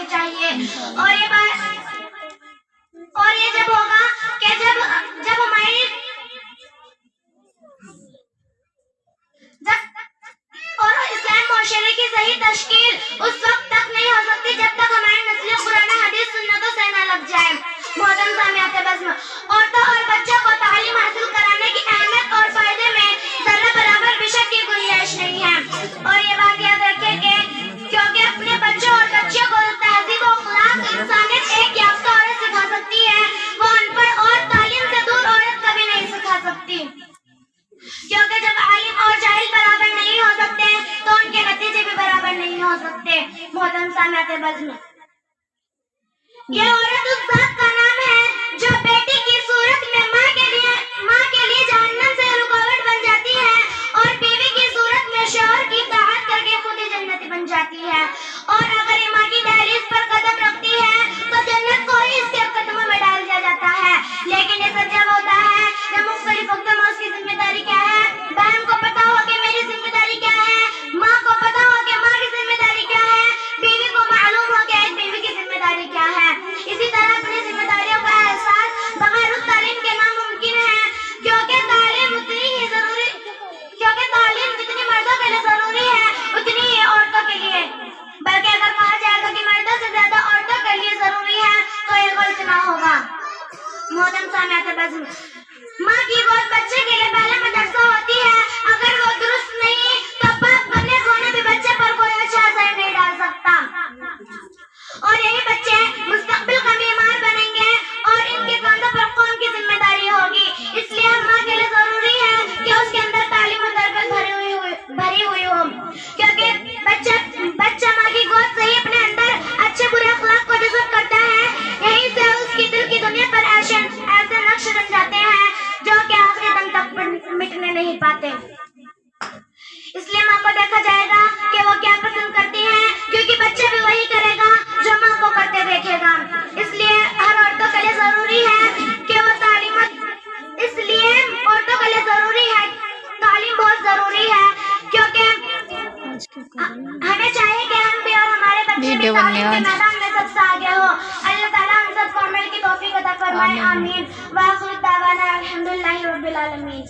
ہونی چاہیے. اور یہ جب ہوگا کہ جب ہماری اور اسلام معاشرے کی صحیح تشکیل اس وقت تک نہیں ہو سکتی جب تک ہماری نسلیں قرآن حدیث سنتوں سے نہ لگ جائیں. محترم سامعین بزم، عورتوں اور بچوں کو تعلیم حاصل کرانے کی اہمیت اور فائدے میں ذرہ برابر بھی شک کی گنجائش نہیں ہے. اور یہ بات یاد رکھیں کہ کیونکہ اپنے بچوں اور بچیوں کو تہذیب و اخلاق انسانیت ایک یافتہ عورت سکھا سکتی ہے، وہ ان پڑھ اور تعلیم سے دور عورت کبھی نہیں سکھا سکتی. کیونکہ جب عالم اور جاہل برابر نہیں ہو سکتے تو ان کے نتیجے بھی برابر نہیں ہو سکتے. محترم سامعین بزم، یہ عورت اس ذات کا نام ہے جو بیٹی کی صورت میں ماں کے لیے جہنم سے رکاوٹ بن جاتی ہے اور بیوی کی صورت میں شوہر کی اطاعت کر کے خود ہی جنتی بن جاتی ہے. اور اگر یہ ماں کی دہلیز پر قدم رکھتی ہے تو جنت کو ہی اس کے قدموں میں ڈال دیا جاتا ہے. لیکن یہ سب جب ہوتا ہے جب مختلف وقتوں میں اس کی ذمہ داری کیا ہے. بہن کو پتا ہو کہ میری ذمہ داری کیا ہے، ماں کو پتا ہو کہ ماں کی ذمہ داری کیا ہے، بیوی کو معلوم ہو کہ ایک بیوی کی ذمہ داری کیا ہے. اسی طرح اپنی ذمہ داریوں کا احساس بغیر اس تعلیم کے ناممکن ہے. کیونکہ تعلیم جتنی مردوں کے لیے ضروری ہے اتنی ہی عورتوں کے لیے، بلکہ اگر کہا جائے گا کہ مردوں سے زیادہ عورتوں کے لیے ضروری ہے تو یہ غلط نہ ہوگا. محترم سامعین بزم، ماں کی گود بچے کے لیے پہلا مدرسہ ہوتی ہے. اگر وہ درست نہیں تو پاک بننے کھونے بھی بچے پر کوئی اچھا اثر نہیں ڈال سکتا. اور یہی بچے مستقبل کا معمار بنیں گے اور ان کے کندھوں پر قوم کی ذمہ داری ہوگی. اس لیے ہم ماں کے لیے ضروری ہے کہ اس کے اندر تعلیم و تربیت بھری ہوئی ہو. کیونکہ بچہ ماں کی گود سے ہی اپنے اندر اچھے برے اخلاق کو جذب کرتا ہے. یہیں سے اس کی دل کی دنیا پر ایسے نقش رکھ جاتے ہیں جو کہ آخری دم تک مٹنے نہیں پاتے. اس لیے ماں کو دیکھا جائے گا کہ وہ کیا پسند کرتی ہے، کیونکہ بچہ بھی وہی کرے گا جو ماں کو کرتے دیکھے گا. اس لیے ہر عورتوں کے لیے ضروری ہے کہ وہ تعلیم بہت ضروری ہے. کیونکہ ہمیں چاہیے کہ ہم بھی اور ہمارے بچے بھی تعلیم کے میدان میں سب سے آگے ہو. اللہ تعالیٰ ہم سب کو عمل کی توفیق عطا فرمائے. آمین. وآخر دعوانا الحمدللہ رب العالمین.